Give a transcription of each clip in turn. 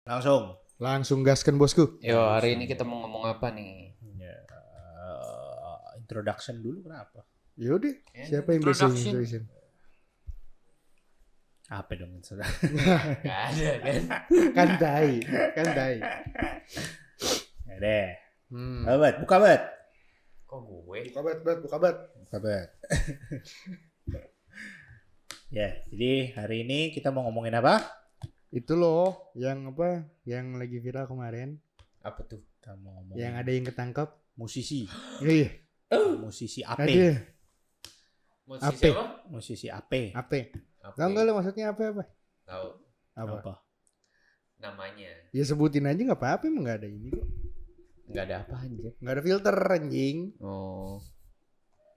Langsung gaskan bosku. Yo, hari ini kita mau ngomong apa nih? Ya, introduction dulu kenapa? Yaudah, Ya, siapa yang biasa introduction. introduction? Apa dong? Gak ada kan? Kan tai. Ya deh. Hmm. Buka bet. Kok gue? Buka bat. Ya, jadi hari ini kita mau ngomongin apa? Itu loh, yang apa? Yang lagi viral kemarin, Apa tuh? Kita mau ngomongin yang ada yang ketangkap. musisi. Iya, Musisi AP. ada. Musisi Apa? siapa? Musisi AP. Apa? Apa? Tahu nggak lo maksudnya apa? Tahu Apa? namanya. Ya sebutin aja nggak apa-apa, emang nggak ada ini kok. Nggak ada apa aja. Nggak ada filter anjing. Oh,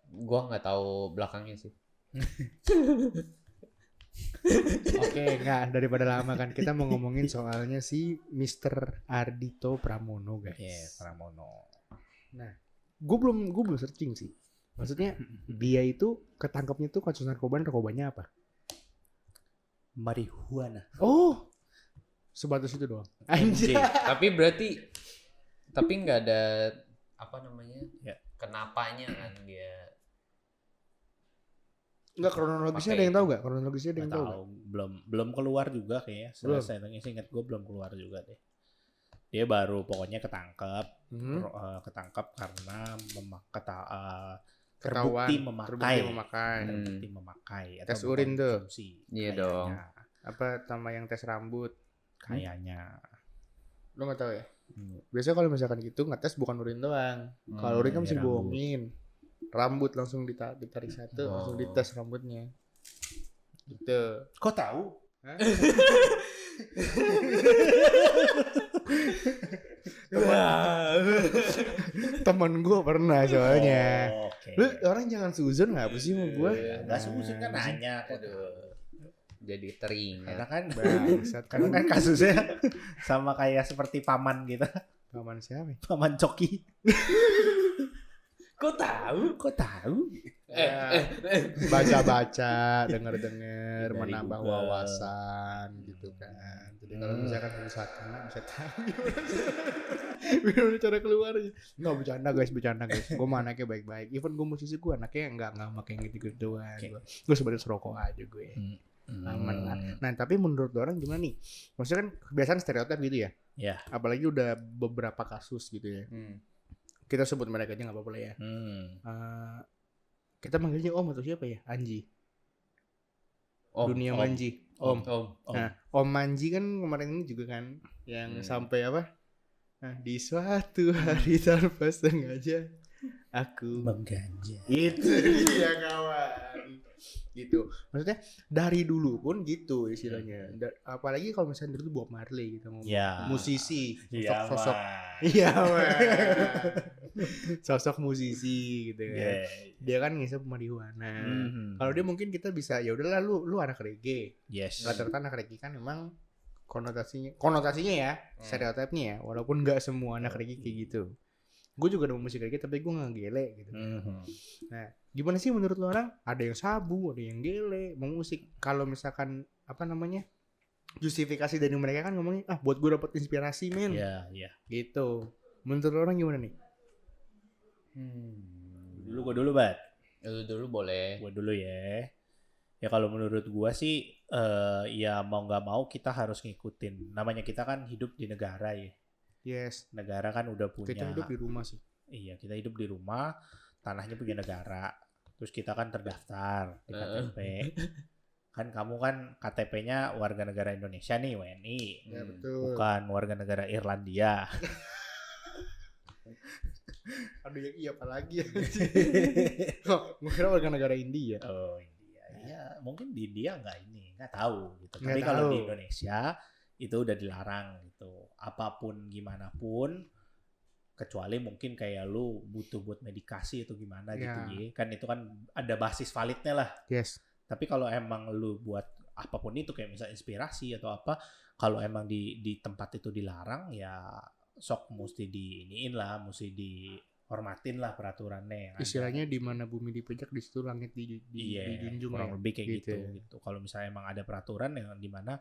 gua nggak tahu belakangnya sih. Oke, nggak daripada lama kan kita mau ngomongin soalnya si Mr. Ardhito Pramono guys. Ya, Pramono. Gue belum searching sih. Maksudnya dia itu ketangkapnya tuh kasus narkobanya apa? Marihuana. Oh, sebatas itu doang. Anjing. Tapi nggak ada apa namanya? Ya. Kenapanya kan dia? Enggak, kronologisnya Pakai ada yang itu. tahu nggak? Kronologisnya ada yang Nggak tahu tahu. Belum keluar juga kayaknya. Belum. Ingat gue belum keluar juga deh. Dia baru pokoknya ketangkap. nggak? Ketangkap karena Ketahuan, terbukti memakai. terbukti Terbukti memakai Tes atau urin tuh. mengkonsumsi. Iya Kayaknya. dong. Apa sama yang tes rambut? Kayaknya. Lo nggak tahu ya? Hmm. Biasanya kalau misalkan gitu ngetes bukan urin doang. Kalau urin kan mesti rambut. bohongin. Rambut langsung ditarik satu, Oh. langsung dites rambutnya. Gitu. Kok tahu? Hah? Temen gue pernah soalnya. Oh, oke. Lu orang jangan suzon nggak apa sih sama gue? Nggak suzon kan nanya. Aduh. Jadi teringat. Karena kan Bangsat. karena kan kasusnya sama kayak seperti paman gitu. Paman siapa? Paman Coki. Kok tahu? Kok tahu? Baca-baca, denger-denger, Dari menambah Google. wawasan gitu kan. Jadi kalau misalkan saat kena bisa tahu gimana cara keluarnya. Nggak, bercanda guys. Gue mah anaknya baik-baik. Even gue musisi gue anaknya nggak makai yang gitu-gituan. Oke. Gue sebenarnya serokok aja gue. Aman lah. Nah tapi menurut orang gimana nih? Maksudnya kan kebiasaan stereotip gitu ya. Ya. Apalagi udah beberapa kasus gitu ya. Kita sebut mereka aja nggak apa-apa lah ya. Kita manggilnya Om atau siapa ya? Anji. Dunia Om. Manji. Om. Om. Nah, Om Manji kan kemarin ini juga kan yang sampai apa? Nah, di suatu hari tanpa sengaja aku Mengganja. itu dia kawan. Gitu. Maksudnya dari dulu pun gitu istilahnya. Apalagi kalau misalnya dulu Bob Marley gitu ngomong. Ya. Musisi, Iya, sosok Mas. iya, man. Sosok musisi gitu kan. Yeah. Dia kan ngisep marihuana. Mhm. Kalau dia mungkin kita bisa ya udahlah lu anak reggae. Yes. Rata-rata anak reggae kan memang konotasinya ya, stereotipnya ya, walaupun nggak semua anak reggae kayak gitu. Gue juga ada musik reggae tapi gue nggak gele gitu. Mhm. Nah, gimana sih menurut lo orang? Ada yang sabu, ada yang gele, mau musik. Kalau misalkan apa namanya? Justifikasi dari mereka kan ngomongin, buat gue dapet inspirasi men. Iya, iya. Gitu. Menurut lo orang gimana nih? Gue dulu, Bat. Lu dulu boleh. Gue dulu ya. Ya kalau menurut gua sih ya mau nggak mau kita harus ngikutin. Namanya kita kan hidup di negara ya. Yes. Negara kan udah punya. Kita hidup di rumah sih. Iya, kita hidup di rumah, tanahnya punya negara. Terus kita kan terdaftar di KTP. Kan kamu kan KTP-nya warga negara Indonesia nih, WNI. Ya betul. Bukan warga negara Irlandia. Aduh yang iya apalagi ya. Kok gue kira warga negara India. Oh, India. Iya, mungkin di India nggak tahu gitu. Nggak Tapi kalau tahu. di Indonesia itu udah dilarang gitu. Apapun gimana pun, kecuali mungkin kayak lu butuh buat medikasi atau gimana gitu ya. Kan itu kan ada basis validnya lah. Yes. Tapi kalau emang lu buat apapun itu kayak misalnya inspirasi atau apa, kalau emang di tempat itu dilarang ya sok mesti diiniin lah, mesti dihormatin lah peraturannya. yang ada. Istilahnya di mana bumi dipijak di situ langit Iya, dijunjung kurang ya. lebih kayak Gitu gitu, ya. gitu. Kalau misalnya emang ada peraturan yang di mana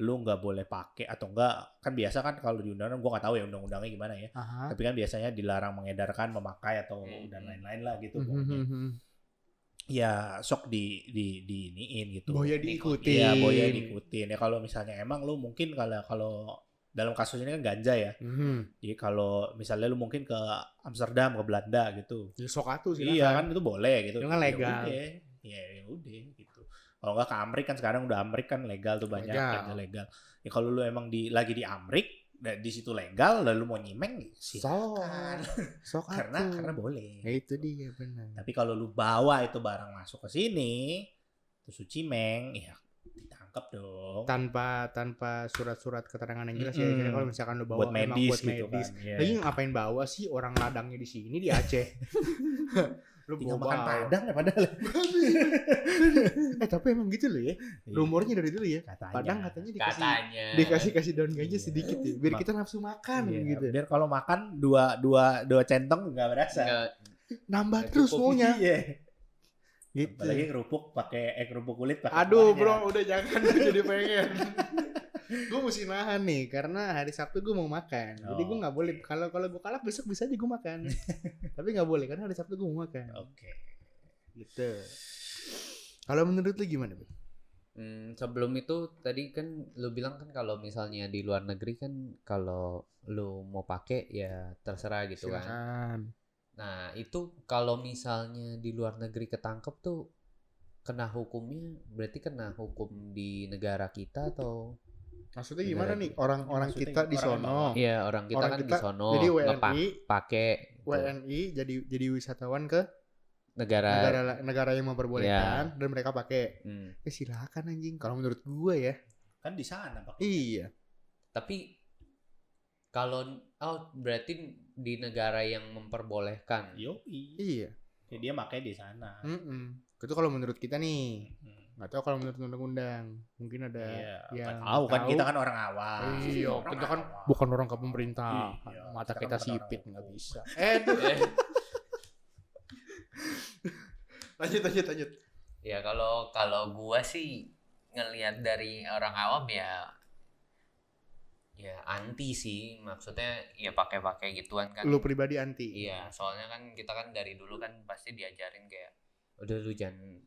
lu nggak boleh pakai atau enggak, kan biasa kan kalau di undang-undang gue nggak tahu ya undang-undangnya gimana ya, Aha. tapi kan biasanya dilarang mengedarkan, memakai atau dan lain-lain lah gitu pokoknya. Ya sok di iniin gitu. Boya diikutin. Iya, boya diikutin. Ya kalau misalnya emang lu mungkin kalau dalam kasus ini kan ganja ya. Jadi kalau misalnya lu mungkin ke Amsterdam, ke Belanda gitu. Ya sok atuh silakan. Iya kan itu boleh gitu. Itu kan legal. Ya udah gitu. Kalau nggak ke Amrik kan sekarang udah Amrik kan legal tuh banyak Legal. ganja legal. Ya kalau lu emang lagi di Amrik di situ legal lalu mau nyimeng silakan. Sok karena atuh. boleh. Ya itu dia benar. Tapi kalau lu bawa itu barang masuk ke sini terus lu cimeng ya ditangkap dong. Tanpa surat-surat keterangan yang jelas ya. Jadi kalau misalkan lu bawa Buat emang medis buat gitu medis. kan. Iya. Lagi ngapain bawa sih orang ladangnya di sini di Aceh? Lu Tinggal bawa makan padang ya padahal. tapi emang gitu loh ya. Rumornya dari dulu ya. Katanya. Padang katanya dikasih daun ganja Iya. sedikit ya, biar kita nafsu makan Iya, gitu. biar kalau makan dua centong nggak berasa. Nambah Nggak terus cukup. maunya. Iya. Gitu. Apalagi kerupuk kulit pakai Aduh kuahnya. bro, udah jangan jadi pengen. Gue mesti nahan nih karena hari Sabtu gue mau makan. Jadi gue nggak boleh. Kalau gue kalah besok bisa aja gue makan. Tapi nggak boleh karena hari Sabtu gue mau makan. Oke. Gitu. Kalau menurut lu gimana, Ben? Sebelum itu tadi kan lu bilang kan kalau misalnya di luar negeri kan kalau lu mau pakai ya terserah gitu kan. Silakan. Nah, itu kalau misalnya di luar negeri ketangkep tuh kena hukumnya berarti kena hukum di negara kita atau Maksudnya gimana nih? Orang-orang Maksudnya kita di orang sono. iya orang kita Orang kan kita di sono jadi WNI pakai gitu. WNI jadi wisatawan ke negara negara yang memperbolehkan dan mereka pakai. Ya silakan anjing. Kalau menurut gue ya. Kan di sana Pak. Iya. Tapi kalau berarti di negara yang memperbolehkan. Yoi. Iya. Ya, dia pakai di sana. Itu kalau menurut kita nih. Nggak tahu kalau menurut undang-undang. Mungkin ada yang tahu kan kita kan orang awam. Iya, Orang kita kan awam. bukan orang ke pemerintah. Iya, Mata kita kita kan bukan sipit orang nggak hukum. bisa. Lanjut. Ya kalau gua sih ngelihat dari orang awam ya anti sih, maksudnya ya pakai gituan kan. Lu pribadi anti. Iya, soalnya kan kita kan dari dulu kan pasti diajarin kayak udah lu jangan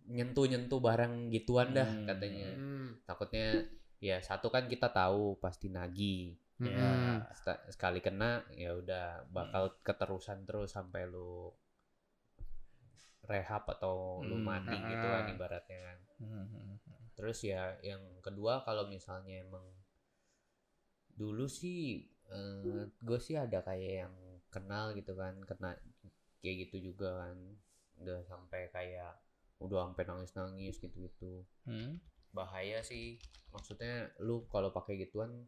nyentuh barang gituan dah katanya. Takutnya ya satu kan kita tahu pasti nagih. Ya, sekali kena ya udah bakal keterusan terus sampai lu rehab atau lu mati gitu kan ibaratnya kan. Terus ya yang kedua kalau misalnya emang dulu sih gue sih ada kayak yang kenal gitu kan, kena kayak gitu juga kan, udah sampai kayak udah sampai nangis gitu. Bahaya sih, maksudnya lu kalau pakai gituan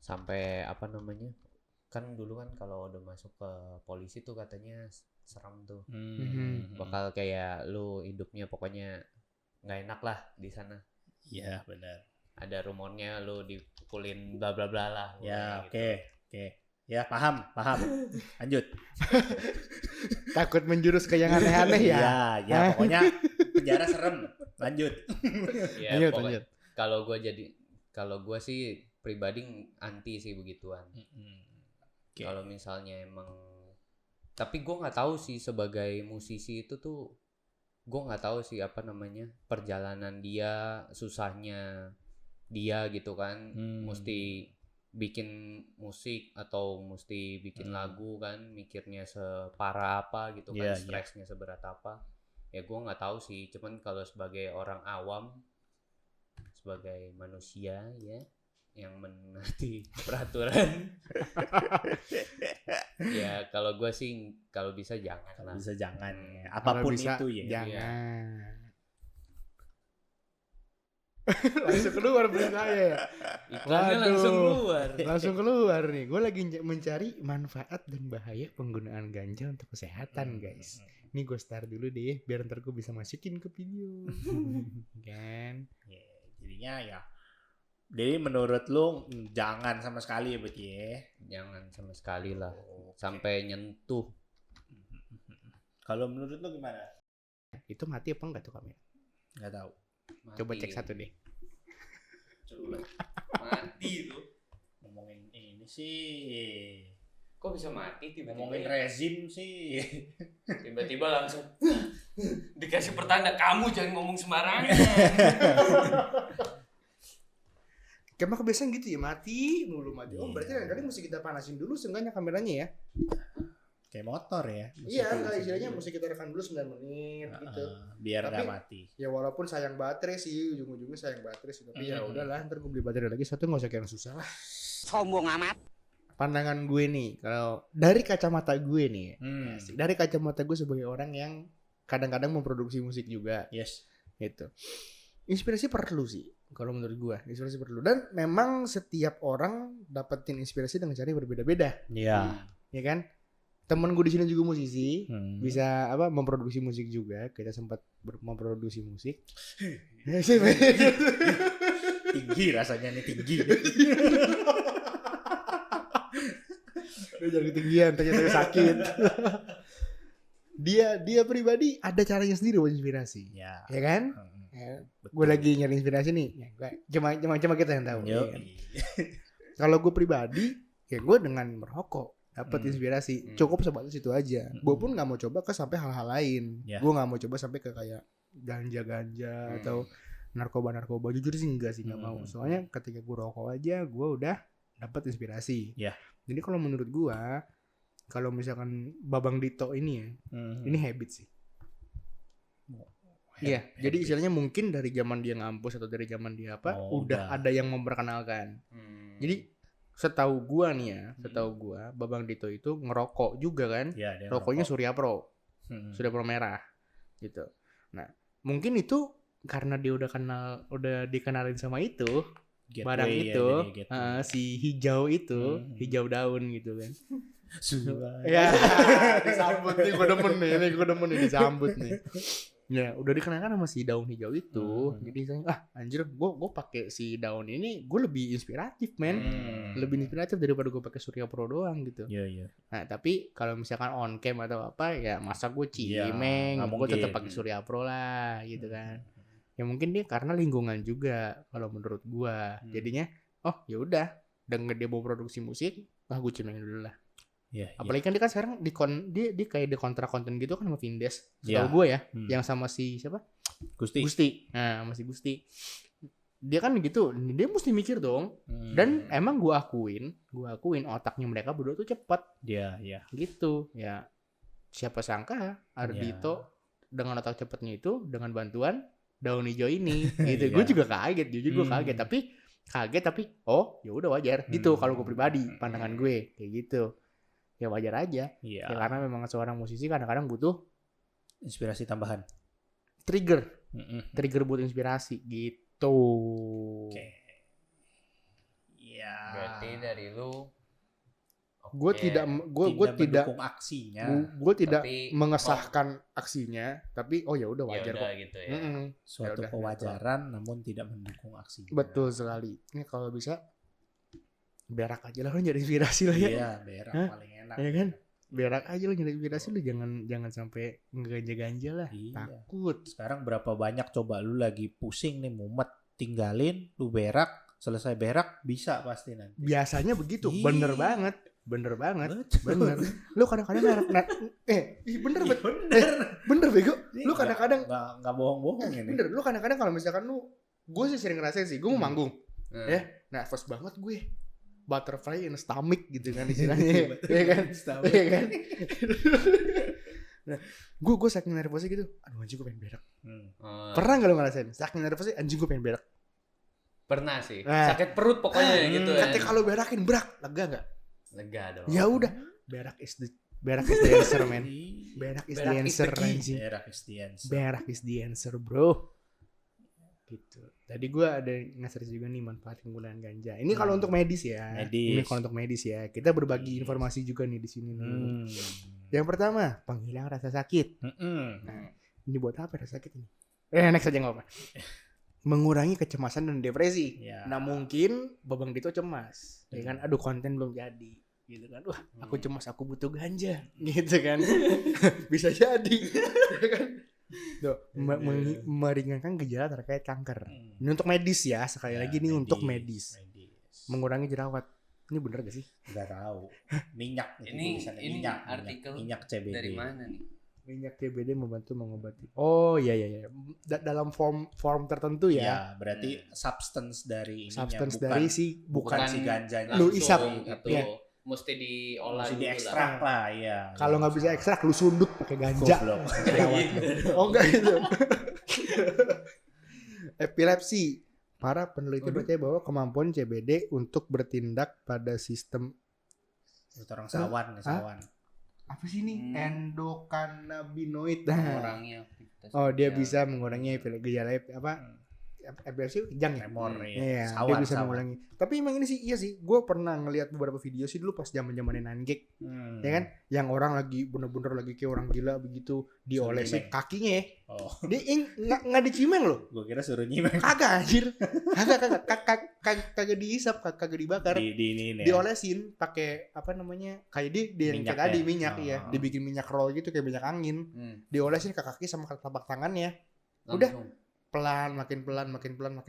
sampai apa namanya, kan dulu kan kalau udah masuk ke polisi tuh katanya serem tuh. Bakal kayak lu hidupnya pokoknya nggak enak lah di sana. Iya benar. Ada rumornya lu dipukulin bla bla bla lah. Ya gitu. oke. Ya paham. Lanjut. Takut menjurus ke yang aneh-aneh ya. Ya pokoknya penjara serem. Lanjut. Ya, Lanjut. Kalau gue sih pribadi anti sih begituan. Okay. Kalau misalnya emang, tapi gue nggak tahu sih sebagai musisi itu tuh gue nggak tahu sih apa namanya perjalanan dia, susahnya dia gitu kan, mesti bikin musik atau mesti bikin lagu kan, mikirnya separah apa gitu kan, stresnya seberat apa ya gue nggak tahu sih. Cuman kalau sebagai orang awam, sebagai manusia ya yang menaati peraturan ya kalau gue sih kalau bisa jangan lah. Bisa jangan ya. Apapun bisa, itu ya. Jangan. Langsung keluar berita ya. Iklannya Langsung keluar nih. Gue lagi mencari manfaat dan bahaya penggunaan ganja untuk kesehatan, guys. Ini gue start dulu deh, biar ntar gue bisa masukin ke video. Kan? Ya, jadinya ya. Jadi menurut lu jangan sama sekali ya berarti ya? Jangan sama sekali lah. Sampai nyentuh. Kalau menurut lu gimana? Itu mati apa enggak tuh kamera? Nggak tahu. Coba cek satu deh. Mati tuh. Ngomongin ini sih. Kok bisa mati tiba-tiba? Ngomongin Ya? rezim sih. Tiba-tiba langsung dikasih pertanda, kamu jangan ngomong sembarangan. Kayak mah kebiasaan gitu ya, mati mati. Oh berarti kadang-kadang mesti kita panasin dulu seenggaknya kameranya ya. Kayak motor ya. Iya, enggak istilahnya mesti kita rekam dulu 9 menit gitu. Biar Tapi, nggak mati. Ya walaupun sayang baterai sih, ujung-ujungnya sayang baterai sih. Tapi ya udahlah, ntar gue beli baterai lagi, satu nggak usah kayak yang susah lah. Sombong amat. Pandangan gue nih, kalau dari kacamata gue nih, dari kacamata gue sebagai orang yang kadang-kadang memproduksi musik juga, Yes. gitu. Inspirasi perlu sih, kalau menurut gue, inspirasi perlu. Dan memang setiap orang dapetin inspirasi dengan cara yang berbeda-beda, Iya. ya kan? Temen gue di sini juga musisi, bisa memproduksi musik juga. Kita sempat memproduksi musik. Tinggi rasanya nih, tinggi. Udah jadi ketinggian, ternyata sakit. dia pribadi ada caranya sendiri buat inspirasi, Ya. ya kan? Gue lagi nyari inspirasi nih, ya, cuma kita yang tahu. Ya kan? Kalau gue pribadi, ya gue dengan merokok dapat inspirasi, cukup sebatas itu aja. Gue pun nggak mau coba ke sampai hal-hal lain. Gue nggak mau coba sampai ke kayak ganja atau narkoba. Jujur sih enggak sih, nggak mau. Soalnya ketika gue rokok aja, gue udah dapat inspirasi. Jadi kalau menurut gue, kalau misalkan Babang Dito ini ya, ini habit sih. Iya, jadi istilahnya mungkin dari zaman dia ngampus atau dari zaman dia udah ada yang memperkenalkan. Jadi setahu gua nih ya, Babang Dito itu ngerokok juga kan? Ya, rokoknya Surya Pro merah, gitu. Nah, mungkin itu karena dia udah dikenalin sama itu, barang itu, si hijau itu, hijau daun gitu kan. Ya, disambut nih, gue demen nih disambut nih. Ya, udah dikenalkan sama si daun hijau itu. Jadi saya anjir, gue pakai si daun ini, gue lebih inspiratif, men. Lebih inspiratif daripada gue pakai Surya Pro doang gitu. Iya. Nah, tapi kalau misalkan on cam atau apa, ya masa gue cimeng, gue tetap pakai Surya Pro lah gitu kan. Ya mungkin dia karena lingkungan juga kalau menurut gue. Jadinya, oh ya udah, dengan dia mau produksi musik, gue cimeng dulu lah. Apalagi kan dia kan sekarang dia kayak di kontrak konten gitu kan sama Vindes, setahu gue ya, yang sama si siapa? Gusti. Nah, sama si Gusti. Dia kan gitu, dia mesti mikir dong. Dan emang gue akuin otaknya mereka berdua tuh cepat. Iya. Gitu. Ya. Siapa sangka Ardito dengan otak cepatnya itu dengan bantuan daun hijau ini gitu. Gue juga kaget, jujur gue kaget, tapi oh, ya udah wajar gitu kalau gue pribadi, pandangan gue kayak gitu. Ya wajar aja. Ya karena memang seorang musisi kadang-kadang butuh inspirasi tambahan. Trigger buat inspirasi gitu. Oke. Iya. Berarti dari lu gue tidak mendukung aksinya. Gue tidak mengesahkan aksinya, tapi oh ya udah wajar kok. Gitu ya. Suatu kewajaran namun tidak mendukung aksinya. Betul sekali. Ini kalau bisa berak aja lah, lo nyari inspirasi lah ya. Iya, berak paling enak. Ya kan? Berak aja lo nyari inspirasi, lo jangan sampai ngeganja-ganja lah. Takut. Sekarang berapa banyak coba lu lagi pusing nih mumet, tinggalin lu berak, selesai berak bisa pasti nanti. Biasanya begitu. Bener banget. Bener. Lu kadang-kadang bener bego. Lu kadang-kadang enggak bohong-bohong ini. Bener, lu kadang-kadang kalau misalkan gue sih sering ngerasain sih, gue mau manggung. Ya, nervous banget gue. Butterfly in stomach gitu kan istilahnya. Iya kan? Nah, gue saking nervosnya gitu, aduh anjing gue pengen berak. Pernah gak lu ngerasain? Saking nervosnya anjing gue pengen berak. Pernah sih. Sakit perut pokoknya gitu ya. Ketika kalau berakin berak, lega gak? Lega dong. Ya udah, berak is the answer, man. Berak is the answer, anjing. Berak is the answer, bro. Gitu. Tadi gue ada nge-search juga nih manfaat penggunaan ganja. Ini kalau untuk medis ya. Ini kalau untuk medis ya. Kita berbagi informasi juga nih di sini nih. Yang pertama, penghilang rasa sakit. Nah, ini buat apa rasa sakit ini? Next aja nggak apa. Mengurangi kecemasan dan depresi. Nah mungkin Babang Dito cemas, ya kan? Aduh konten belum jadi, gitu kan? Wah aku cemas, aku butuh ganja, gitu kan? Bisa jadi, ya kan? Tuh, meringankan gejala terkait kanker. Ini untuk medis ya, sekali Ya, lagi ini untuk medis. Mengurangi jerawat. Ini bener gak sih? Enggak tahu. Minyak Ini minyak artikel minyak CBD. dari mana nih? Minyak CBD membantu mengobati. Oh iya. Dalam form tertentu ya. Ya, berarti substance dari ininya Substance bukan, dari si bukan si ganjanya. Lu langsung isap. gitu. Ya. Mesti diolah Mesti dulu diekstrak lah, ya. Kalau nggak bisa ekstrak, lu sundut pakai ganja. Goblok. Jerawat lu. Oh enggak itu. Epilepsi. Para peneliti percaya bahwa kemampuan CBD untuk bertindak pada sistem Itu orang sawan, sawan. apa sih ini? Endokannabinoid. Orangnya aktivitas Oh, dia sosial. bisa mengurangi gejala apa? Epilepsi kejang ya? Tremor ya. Iya, Sawan, dia bisa sawan. mengurangi. Tapi emang ini sih iya sih. Gue pernah ngeliat beberapa video sih dulu pas zaman-zamanin 9gag, ya kan? Yang orang lagi bener-bener lagi kayak orang gila begitu diolesin Cimeng. kakinya ya. Oh, Dia nggak dicimeng loh. gua kira suruh nyimeng. Kagak anjir. Kagak dihisap, kagak dibakar. Di ini ya. Diolesin pakai apa namanya? Kayak dia yang Minyak kayak tadi ya? minyak Oh. ya. Dibikin minyak roll gitu kayak minyak angin. Diolesin ke kaki sama ke telapak tangannya. Udah. Langsung. Pelan, makin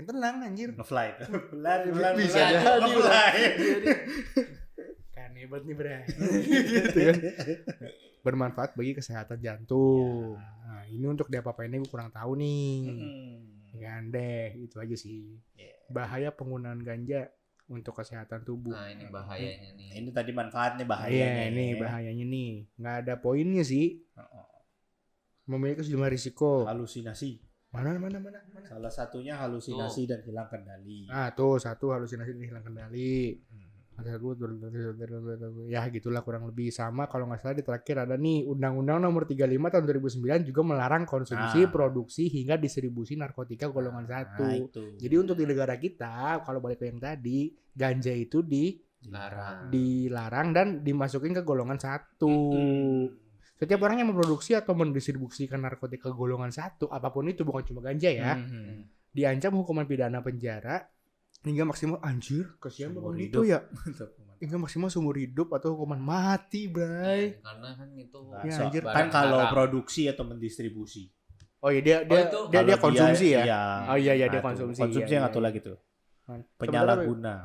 tenang anjir. Ngefly itu. Pelan. Bisa pelan. jadi, Ngefly. Kan hebat nih bre. Gitu kan. Bermanfaat bagi kesehatan jantung. Nah, ini untuk diapa-apainnya gue kurang tahu nih. Kan deh, itu aja sih. Bahaya penggunaan ganja untuk kesehatan tubuh. Nah, ini bahayanya nih. Ini tadi manfaatnya Iya, bahayanya. ini bahayanya nih. Nggak ada poinnya sih. Memiliki sejumlah risiko. Halusinasi. Mana. Salah satunya halusinasi dan hilang kendali. Nah, tuh satu halusinasi dan hilang kendali. Ya gitulah kurang lebih sama. Kalau nggak salah di terakhir ada nih Undang-Undang Nomor 35 Tahun 2009 juga melarang konsumsi, produksi hingga distribusi narkotika golongan 1. Itu. Jadi untuk di negara kita, kalau balik ke yang tadi, ganja itu dilarang dan dimasukin ke golongan 1. Setiap orang yang memproduksi atau mendistribusikan narkotika golongan 1, apapun itu, bukan cuma ganja ya, diancam hukuman pidana penjara hingga maksimal, anjir, kasihan Seumur bang hidup. itu ya, hingga maksimal seumur hidup atau hukuman mati, bray. Karena kan itu Ya, So, anjir. kan barang kalau haram. produksi atau mendistribusi. Oh iya dia itu. Kalau konsumsi ya. Iya. Oh iya dia Nah, tuh, konsumsi. Konsumsi Iya, yang iya, satu iya. lagi tuh. Sebenarnya- Penyalahguna.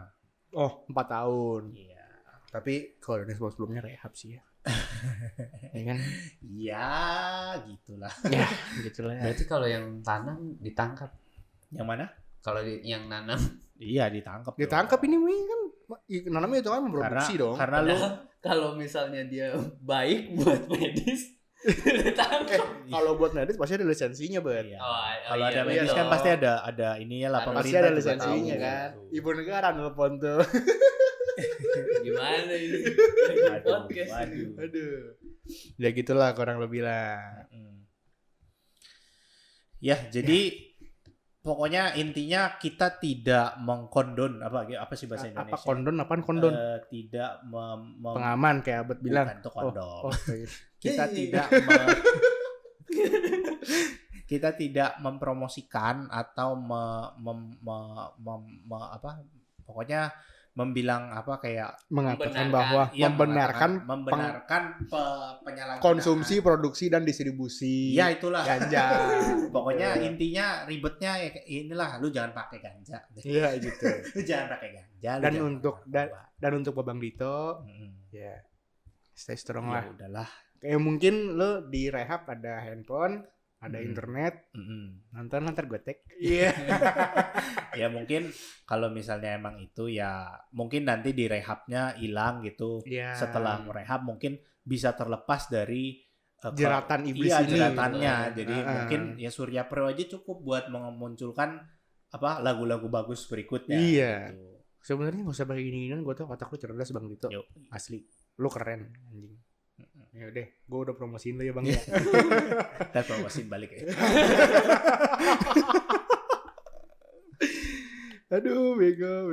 Oh 4 tahun. Iya. Tapi kalau ini sebelumnya rehab sih ya. Ya kan? Ya, gitulah. Ya gitu lah. Berarti kalau yang tanam ditangkap. Yang mana? Kalau yang nanam Iya, ditangkap. Ditangkap ini kan nanamnya itu kan memproduksi dong. Karena lu kalau misalnya dia baik buat medis ditangkap. Kalau buat medis pasti ada lisensinya, Bet. iya. Kalau Kalau ada medis kan pasti ada ininya lah, Harus. Pasti pemerintah ada juga lisensinya tahu. kan. Ibu negara nelfon tuh. Gimana ini? Waduh, Podcast. waduh. Aduh. Ya gitulah kurang lebih lah. Ya, jadi pokoknya intinya kita tidak mengkondon apa sih bahasa Indonesia? Apa kondon? Apaan kondon? Tidak Pengaman kayak Abet bilang. bukan itu kondom. Kita tidak kita tidak mempromosikan atau pokoknya membilang apa kayak mengatakan Membenarkan. bahwa ya, membenarkan membenarkan penyalahgunaan konsumsi, produksi dan distribusi ya itulah ganja. pokoknya intinya ribetnya ya inilah, lu jangan pakai ganja. Iya gitu. Lu jangan pakai ganja. lu Dan jangan untuk pakai narkoba. dan untuk Babang Dito, Mm-mm. ya stay strong Ya lah. udahlah. Kayak mungkin lo di rehab ada handphone, ada Mm-mm. internet, Mm-mm. nonton ntar gue tag. Iya. Ya mungkin kalau misalnya emang itu ya mungkin nanti di rehabnya hilang gitu. Iya. Setelah merehab mungkin bisa terlepas dari Jeratan iblis iya, ini. jeratannya. Jadi Heeh. mungkin ya Surya Pro aja cukup buat memunculkan apa lagu-lagu bagus berikutnya. Iya. Gitu. Sebenarnya gak usah pakai gini-ginian, gue tau otak lu cerdas Bang Dito. Yuk. Asli. Lu keren anjing. Ya udah, gue udah promosiin lu ya Bang ya. Kita promosiin balik ya. Aduh, bego.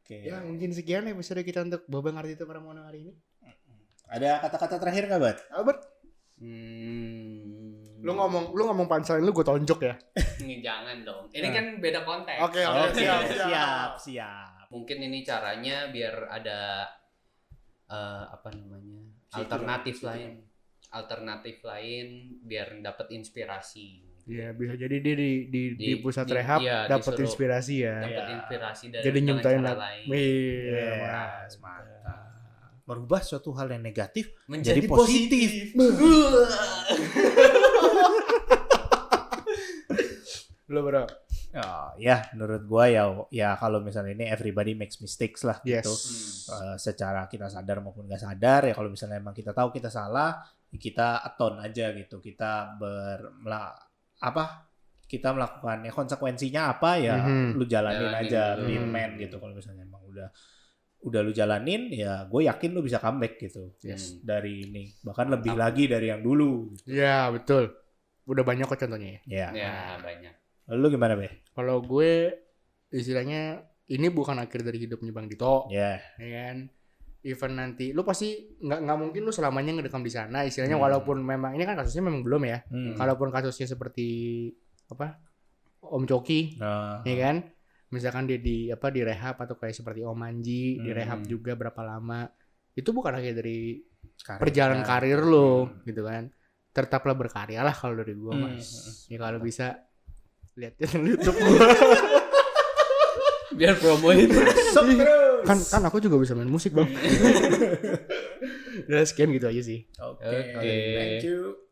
Oke. Ya mungkin sekian episode kita untuk Babang Ardhito Pramono hari ini. Ada kata-kata terakhir nggak, Bat? Albert, lu ngomong punchline lu gue tonjok ya. Ini jangan dong. Ini kan beda konteks. Oke, siap. Mungkin ini caranya biar ada apa namanya? Alternatif lain. alternatif lain biar dapat inspirasi. Iya, bisa jadi dia di pusat rehab iya, dapat disuruh inspirasi ya. dapat Iya. inspirasi dari Jadi dengan nyiptain cara lagu. lain. Iya, Yes, mantap. Merubah suatu hal yang negatif Menjadi jadi positif. Lo bro. Oh, ya menurut gua ya kalau misalnya ini everybody makes mistakes lah Yes. gitu. Secara kita sadar maupun nggak sadar ya, kalau misalnya emang kita tahu kita salah, ya kita atone aja gitu. Kita kita melakukan ya konsekuensinya apa ya lu jalanin aja, dulu. be man gitu. Kalau misalnya emang udah lu jalanin ya gue yakin lu bisa comeback gitu. Yes. Dari ini bahkan lebih lagi dari yang dulu gitu. Iya, betul. Udah banyak kok contohnya ya. Ya. Ya, banyak. Lu gimana, Be? Kalau gue istilahnya ini bukan akhir dari hidupnya Bang Dito, Ya. ya kan? Even nanti lu pasti nggak mungkin lu selamanya ngedekam di sana. Istilahnya walaupun memang ini kan kasusnya memang belum ya. Kalaupun kasusnya seperti apa Om Coki, ya kan? Misalkan dia di rehab atau kayak seperti Om Manji di rehab juga berapa lama, itu bukan akhir dari perjalanan karir lo, gitu kan? Tetaplah berkarya lah kalau dari gua mas. Ya kalau bisa lihat channel YouTube gua. Biar promoin. kan aku juga bisa main musik bang. Udah sekian gitu aja sih. Oke. Oke. Thank you.